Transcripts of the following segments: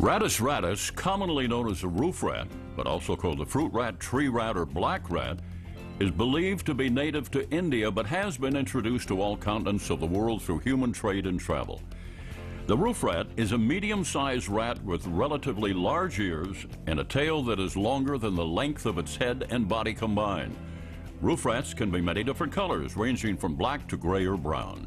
Rattus rattus, commonly known as the roof rat, but also called the fruit rat, tree rat, or black rat, is believed to be native to India but has been introduced to all continents of the world through human trade and travel. The roof rat is a medium-sized rat with relatively large ears and a tail that is longer than the length of its head and body combined. Roof rats can be many different colors, ranging from black to gray or brown.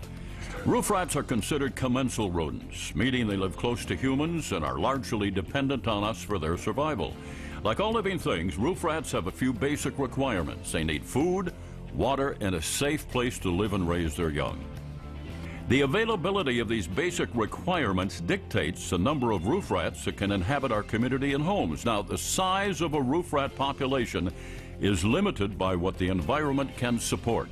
Roof rats are considered commensal rodents, meaning they live close to humans and are largely dependent on us for their survival. Like all living things, roof rats have a few basic requirements. They need food, water, and a safe place to live and raise their young. The availability of these basic requirements dictates the number of roof rats that can inhabit our community and homes. Now, the size of a roof rat population is limited by what the environment can support.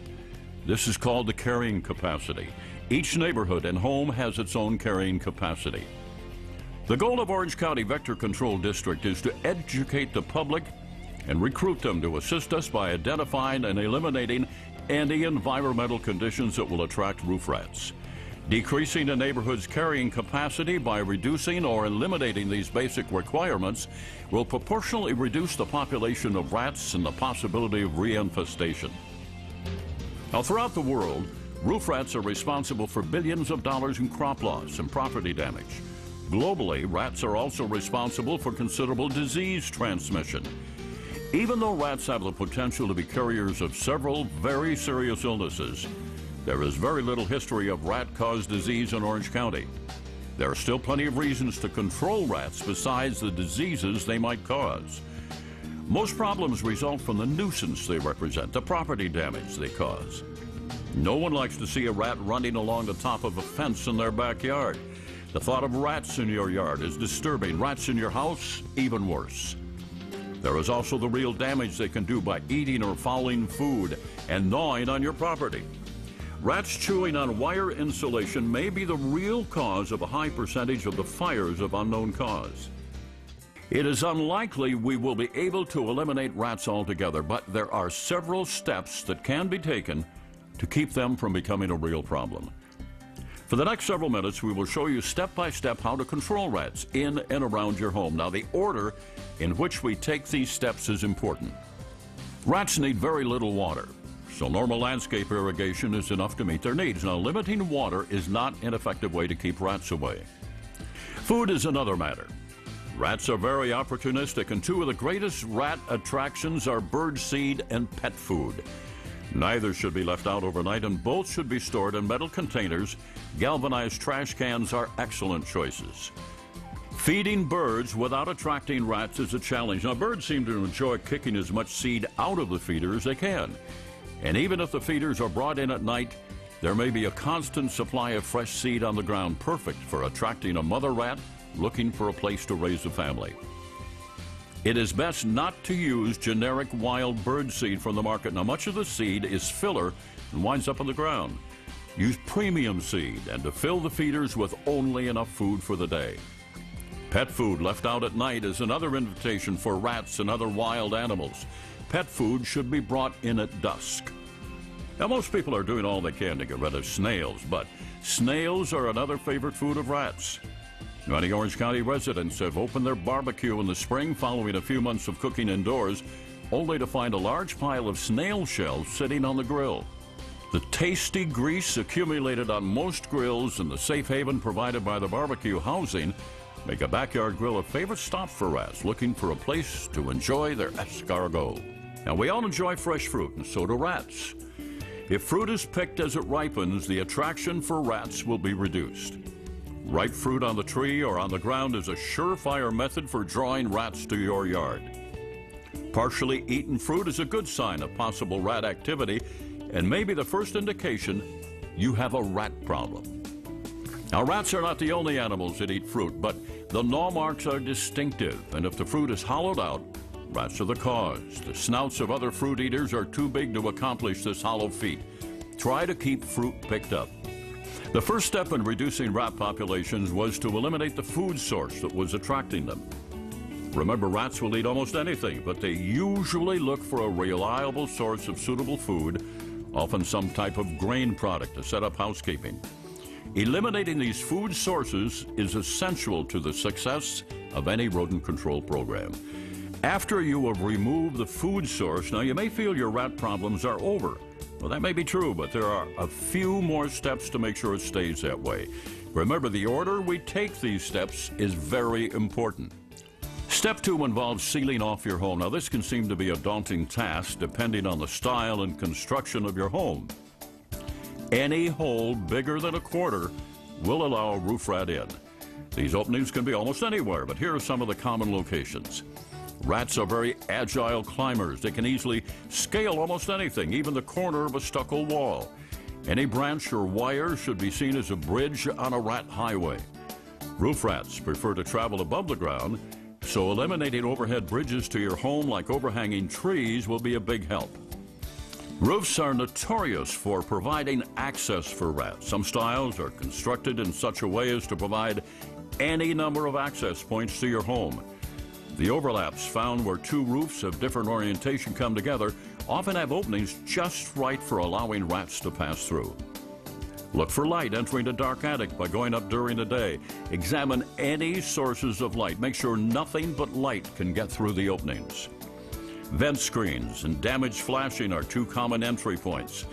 This is called the carrying capacity. Each neighborhood and home has its own carrying capacity. The goal of Orange County Vector Control District is to educate the public and recruit them to assist us by identifying and eliminating anti-environmental conditions that will attract roof rats. Decreasing a neighborhood's carrying capacity by reducing or eliminating these basic requirements will proportionally reduce the population of rats and the possibility of reinfestation. Now, throughout the world, roof rats are responsible for billions of dollars in crop loss and property damage. Globally, rats are also responsible for considerable disease transmission. Even though rats have the potential to be carriers of several very serious illnesses, there is very little history of rat-caused disease in Orange County. There are still plenty of reasons to control rats besides the diseases they might cause. Most problems result from the nuisance they represent, the property damage they cause. No one likes to see a rat running along the top of a fence in their backyard. The thought of rats in your yard is disturbing. Rats in your house, even worse. There is also the real damage they can do by eating or fouling food and gnawing on your property. Rats chewing on wire insulation may be the real cause of a high percentage of the fires of unknown cause. It is unlikely we will be able to eliminate rats altogether, but there are several steps that can be taken to keep them from becoming a real problem. For the next several minutes, we will show you step by step how to control rats in and around your home. Now, the order in which we take these steps is important. Rats need very little water, so normal landscape irrigation is enough to meet their needs. Now, limiting water is not an effective way to keep rats away. Food is another matter. Rats are very opportunistic, and two of the greatest rat attractions are bird seed and pet food. Neither should be left out overnight, and both should be stored in metal containers. Galvanized trash cans are excellent choices. Feeding birds without attracting rats is a challenge. Now, birds seem to enjoy kicking as much seed out of the feeder as they can. And even if the feeders are brought in at night, there may be a constant supply of fresh seed on the ground, perfect for attracting a mother rat looking for a place to raise a family. It is best not to use generic wild bird seed from the market. Now, much of the seed is filler and winds up on the ground. Use premium seed and to fill the feeders with only enough food for the day. Pet food left out at night is another invitation for rats and other wild animals. Pet food should be brought in at dusk. Now, most people are doing all they can to get rid of snails, but snails are another favorite food of rats. Many Orange County residents have opened their barbecue in the spring following a few months of cooking indoors, only to find a large pile of snail shells sitting on the grill. The tasty grease accumulated on most grills and the safe haven provided by the barbecue housing make a backyard grill a favorite stop for rats looking for a place to enjoy their escargot. Now, we all enjoy fresh fruit, and so do rats. If fruit is picked as it ripens, the attraction for rats will be reduced. Ripe fruit on the tree or on the ground is a surefire method for drawing rats to your yard. Partially eaten fruit is a good sign of possible rat activity and may be the first indication you have a rat problem. Now, rats are not the only animals that eat fruit, but the gnaw marks are distinctive, and if the fruit is hollowed out, rats are the cause. The snouts of other fruit eaters are too big to accomplish this hollow feat. Try to keep fruit picked up. The first step in reducing rat populations was to eliminate the food source that was attracting them. Remember, rats will eat almost anything, but they usually look for a reliable source of suitable food, often some type of grain product to set up housekeeping. Eliminating these food sources is essential to the success of any rodent control program. After you have removed the food source, now you may feel your rat problems are over. Well, that may be true, but there are a few more steps to make sure it stays that way. Remember, the order we take these steps is very important. Step 2 involves sealing off your home. Now, this can seem to be a daunting task depending on the style and construction of your home. Any hole bigger than a quarter will allow a roof rat in. These openings can be almost anywhere, but here are some of the common locations. Rats are very agile climbers. They can easily scale almost anything, even the corner of a stucco wall. Any branch or wire should be seen as a bridge on a rat highway. Roof rats prefer to travel above the ground, so eliminating overhead bridges to your home like overhanging trees will be a big help. Roofs are notorious for providing access for rats. Some styles are constructed in such a way as to provide any number of access points to your home. The overlaps found where two roofs of different orientation come together often have openings just right for allowing rats to pass through. Look for light entering a dark attic by going up during the day. Examine any sources of light. Make sure nothing but light can get through the openings. Vent screens and damaged flashing are two common entry points.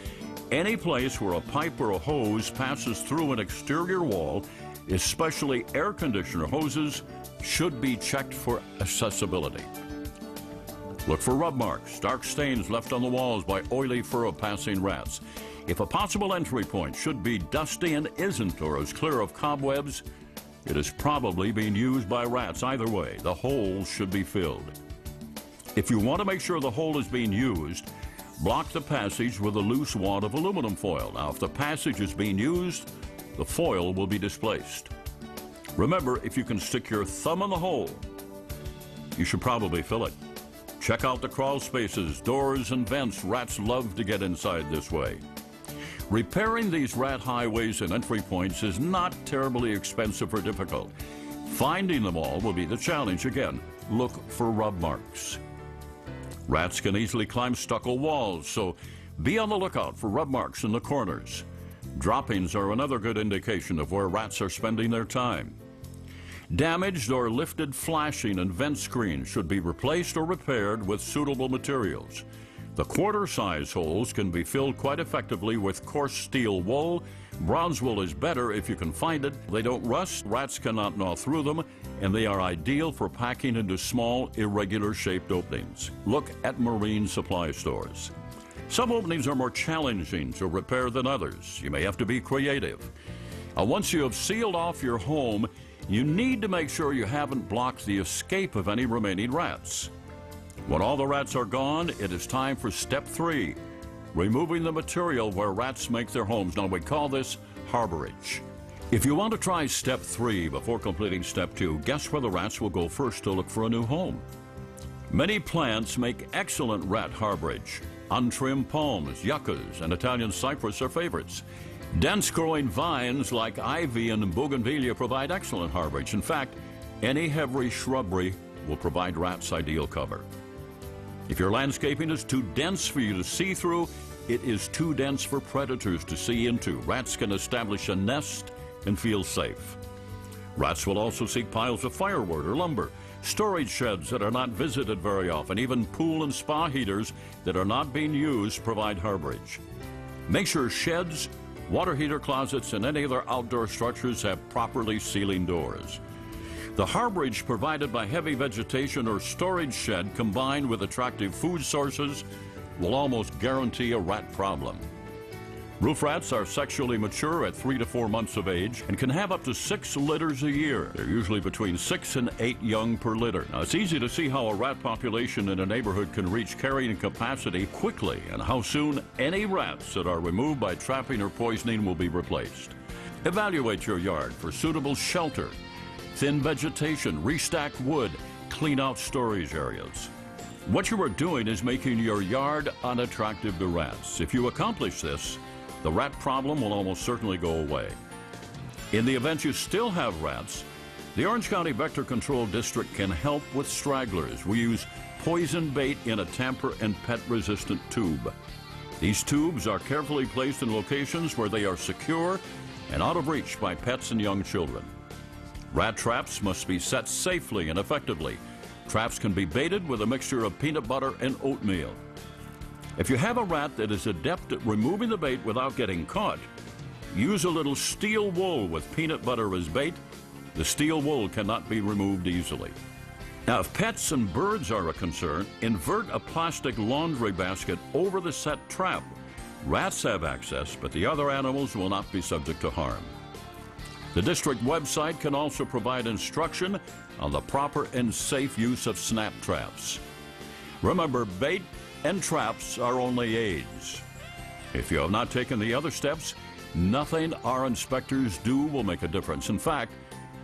Any place where a pipe or a hose passes through an exterior wall, especially air conditioner hoses, should be checked for accessibility. Look for rub marks, dark stains left on the walls by oily fur of passing rats. If a possible entry point should be dusty and isn't, or is clear of cobwebs, it is probably being used by rats. Either way, the hole should be filled. If you want to make sure the hole is being used, block the passage with a loose wad of aluminum foil. Now, if the passage is being used, the foil will be displaced. Remember, if you can stick your thumb in the hole, you should probably fill it. Check out the crawl spaces, doors, and vents. Rats love to get inside this way. Repairing these rat highways and entry points is not terribly expensive or difficult. Finding them all will be the challenge. Again, look for rub marks. Rats can easily climb stucco walls, so be on the lookout for rub marks in the corners. Droppings are another good indication of where rats are spending their time. Damaged or lifted flashing and vent screens should be replaced or repaired with suitable materials. The quarter-size holes can be filled quite effectively with coarse steel wool. Bronze wool is better if you can find it. They don't rust, rats cannot gnaw through them, and they are ideal for packing into small, irregular-shaped openings. Look at marine supply stores. Some openings are more challenging to repair than others. You may have to be creative. Once you have sealed off your home, you need to make sure you haven't blocked the escape of any remaining rats. When all the rats are gone, it is time for step 3, removing the material where rats make their homes. Now, we call this harborage. If you want to try step 3 before completing step 2, guess where the rats will go first to look for a new home. Many plants make excellent rat harborage. Untrimmed palms, yuccas, and Italian cypress are favorites. Dense growing vines like ivy and bougainvillea provide excellent harborage. In fact, any heavy shrubbery will provide rats ideal cover. If your landscaping is too dense for you to see through, it is too dense for predators to see into. Rats can establish a nest and feel safe. Rats will also seek piles of firewood or lumber, storage sheds that are not visited very often, even pool and spa heaters that are not being used provide harborage. Make sure sheds, water heater closets, and any other outdoor structures have properly sealing doors. The harborage provided by heavy vegetation or storage shed combined with attractive food sources will almost guarantee a rat problem. Roof rats are sexually mature at 3 to 4 months of age and can have up to 6 litters a year. They're usually between 6 and 8 young per litter. Now, it's easy to see how a rat population in a neighborhood can reach carrying capacity quickly and how soon any rats that are removed by trapping or poisoning will be replaced. Evaluate your yard for suitable shelter, thin vegetation, restack wood, clean out storage areas. What you are doing is making your yard unattractive to rats. If you accomplish this, the rat problem will almost certainly go away. In the event you still have rats, the Orange County Vector Control District can help with stragglers. We use poison bait in a tamper and pet-resistant tube. These tubes are carefully placed in locations where they are secure and out of reach by pets and young children. Rat traps must be set safely and effectively. Traps can be baited with a mixture of peanut butter and oatmeal. If you have a rat that is adept at removing the bait without getting caught, use a little steel wool with peanut butter as bait. The steel wool cannot be removed easily. Now, if pets and birds are a concern, invert a plastic laundry basket over the set trap. Rats have access, but the other animals will not be subject to harm. The district website can also provide instruction on the proper and safe use of snap traps. Remember, bait and traps are only aids. If you have not taken the other steps, nothing our inspectors do will make a difference. In fact,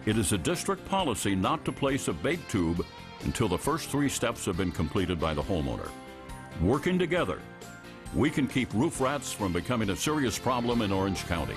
it is a district policy not to place a bait tube until the first 3 steps have been completed by the homeowner. Working together, we can keep roof rats from becoming a serious problem in Orange County.